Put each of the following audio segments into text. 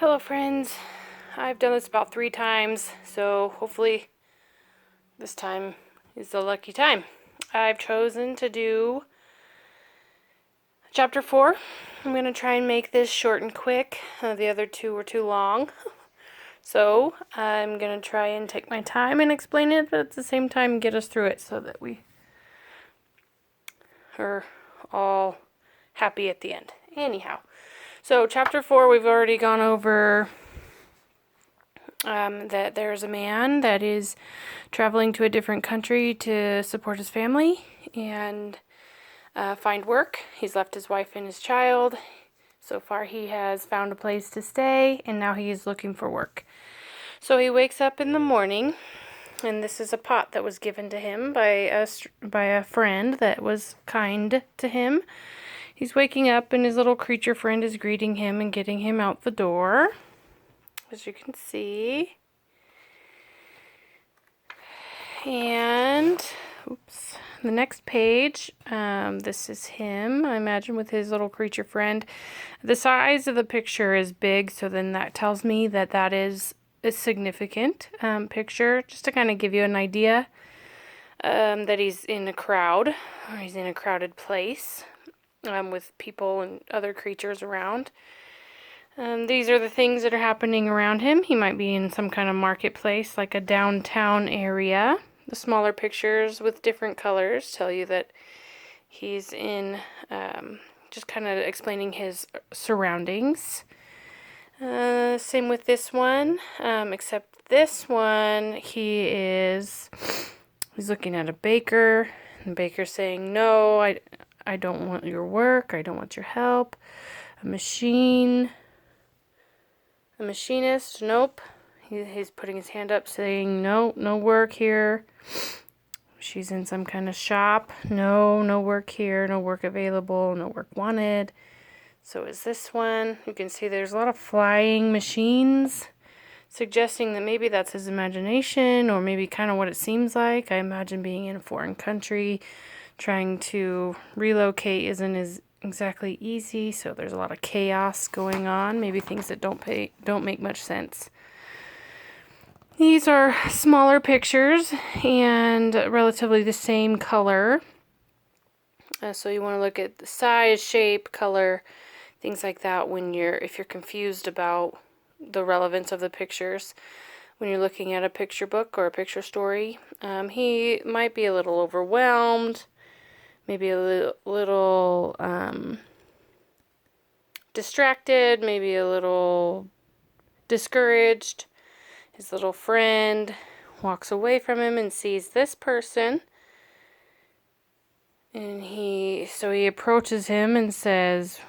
Hello friends, I've done this about 3 times, so hopefully this time is the lucky time. I've chosen to do chapter 4. I'm going to try and make this short and quick. The other 2 were too long. So I'm going to try and take my time and explain it, but at the same time get us through it so that we are all happy at the end. Anyhow, so chapter 4 we've already gone over that there's a man that is traveling to a different country to support his family and find work. He's left his wife and his child. So far he has found a place to stay and now he is looking for work. So he wakes up in the morning, and this is a pot that was given to him by a friend that was kind to him. He's waking up and his little creature friend is greeting him and getting him out the door, as you can see. And oops, the next page, this is him, I imagine, with his little creature friend. The size of the picture is big, so then that tells me that that is a significant picture, just to kind of give you an idea that he's in a crowd, or he's in a crowded place with people and other creatures around. These are the things that are happening around him. He might be in some kind of marketplace, like a downtown area. The smaller pictures with different colors tell you that he's in, just kind of explaining his surroundings. Same with this one, except this one, he's looking at a baker, and the baker's saying, no, I don't want your work, I don't want your help. A machinist, nope. He's putting his hand up saying, no work here. She's in some kind of shop. No work here, no work available, no work wanted. So is this one. You can see there's a lot of flying machines, suggesting that maybe that's his imagination, or maybe kind of what it seems like. I imagine being in a foreign country, trying to relocate isn't as exactly easy, so there's a lot of chaos going on, maybe things that don't make much sense. These are smaller pictures and relatively the same color. So you want to look at the size, shape, color, things like that if you're confused about the relevance of the pictures when you're looking at a picture book or a picture story. He might be a little overwhelmed, maybe a little distracted, maybe a little discouraged. His little friend walks away from him and sees this person. And he approaches him and says,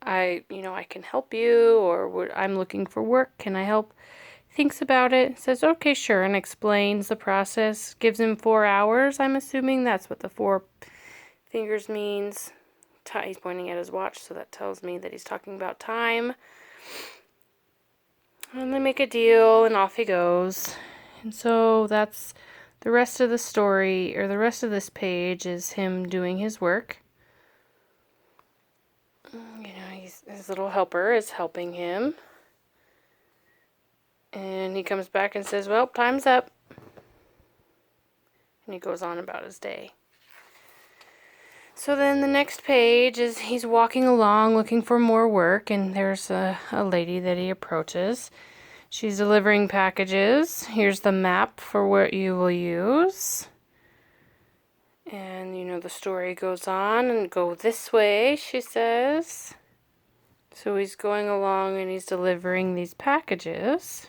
I can help you, or I'm looking for work. Can I help? Thinks about it, says, okay, sure, and explains the process. Gives him 4 hours. I'm assuming that's what the 4 fingers means. He's pointing at his watch, so that tells me that he's talking about time. And they make a deal, and off he goes. And so that's the rest of the story, or the rest of this page is him doing his work. His little helper is helping him. And he comes back and says, well, time's up. And he goes on about his day. So then the next page is he's walking along looking for more work, and there's a lady that he approaches. She's delivering packages. Here's the map for what you will use. And, the story goes on, and go this way, she says. So he's going along and he's delivering these packages.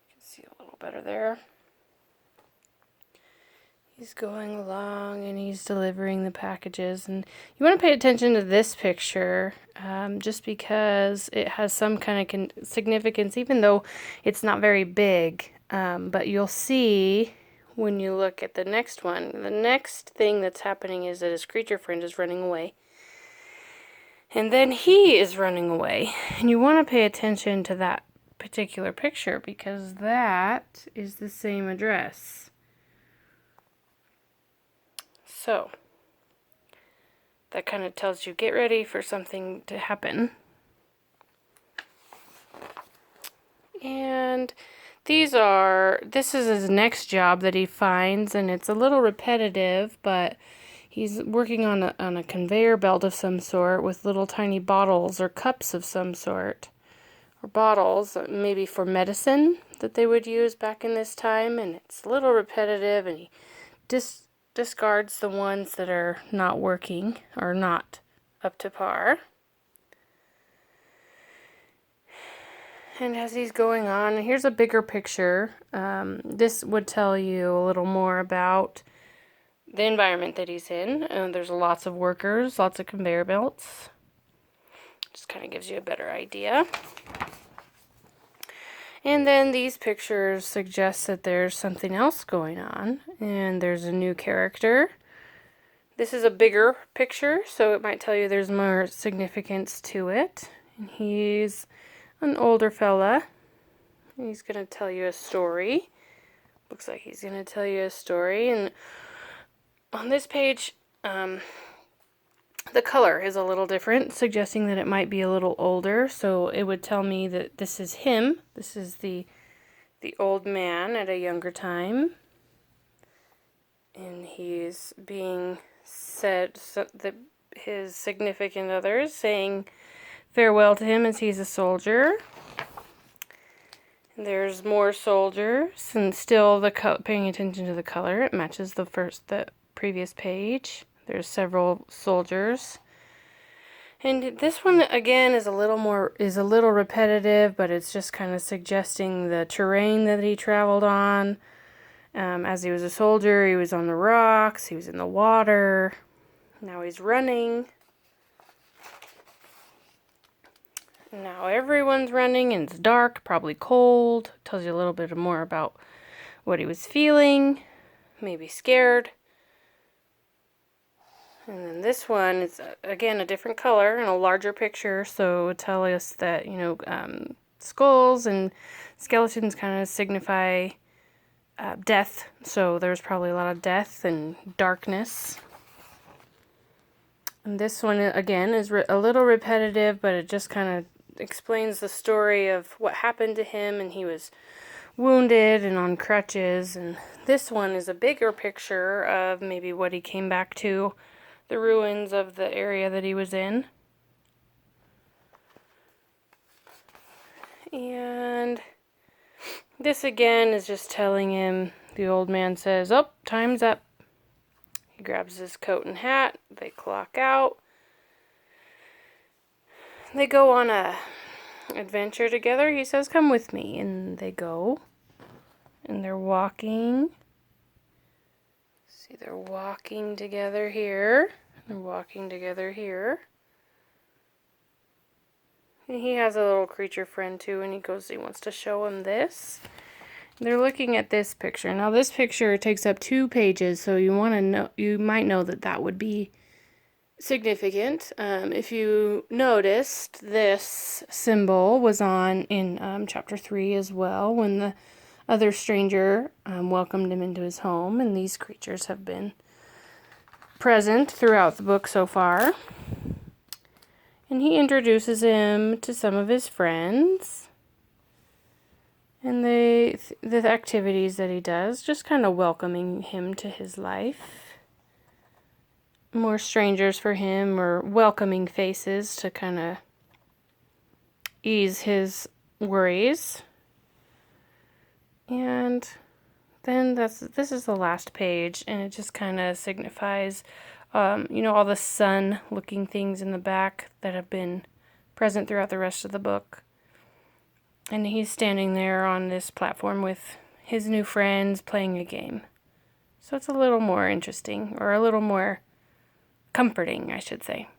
You can see a little better there. He's going along and he's delivering the packages. And you want to pay attention to this picture just because it has some kind of significance, even though it's not very big. But you'll see when you look at the next one, the next thing that's happening is that his creature friend is running away. And then he is running away. And you want to pay attention to that particular picture because that is the same address. So, that kind of tells you, get ready for something to happen. And this is his next job that he finds, and it's a little repetitive, but he's working on a conveyor belt of some sort with little tiny bottles or cups of some sort. Or bottles, maybe for medicine that they would use back in this time, and it's a little repetitive, and he discards the ones that are not working or not up to par. And as he's going on, here's a bigger picture. This would tell you a little more about the environment that he's in. There's lots of workers, lots of conveyor belts. Just kind of gives you a better idea. And then these pictures suggest that there's something else going on, and there's a new character. This is a bigger picture, so it might tell you there's more significance to it. And he's an older fella. He's going to tell you a story. Looks like he's going to tell you a story. And on this page, the color is a little different, suggesting that it might be a little older. So it would tell me that this is him. This is the old man at a younger time. And he's being said, his significant others saying farewell to him as he's a soldier. And there's more soldiers, and still paying attention to the color. It matches the previous page. There's several soldiers. And this one again is a little repetitive, but it's just kind of suggesting the terrain that he traveled on. As he was a soldier, he was on the rocks, he was in the water. Now he's running. Now everyone's running and it's dark, probably cold. Tells you a little bit more about what he was feeling, maybe scared. And then this one is, again, a different color and a larger picture, so it would tell us that, skulls and skeletons kind of signify death, so there's probably a lot of death and darkness. And this one, again, is a little repetitive, but it just kind of explains the story of what happened to him, and he was wounded and on crutches. And this one is a bigger picture of maybe what he came back to, the ruins of the area that he was in. And this again is just telling him, the old man says, "Oh, time's up." He grabs his coat and hat, they clock out. They go on a adventure together. He says, "Come with me," and they go. And they're walking. See, they're walking together here. They're walking together here. And he has a little creature friend too, and he wants to show him this. They're looking at this picture. Now this picture takes up 2 pages, so you might know that would be significant. If you noticed, this symbol was on in chapter 3 as well, when the other stranger welcomed him into his home, and these creatures have been present throughout the book so far. And he introduces him to some of his friends, and the activities that he does, just kind of welcoming him to his life. More strangers for him, or welcoming faces to kind of ease his worries. And then this is the last page, and it just kind of signifies, all the sun-looking things in the back that have been present throughout the rest of the book. And he's standing there on this platform with his new friends playing a game. So it's a little more interesting, or a little more comforting, I should say.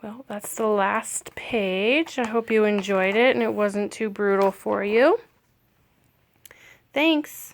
Well, that's the last page. I hope you enjoyed it and it wasn't too brutal for you. Thanks.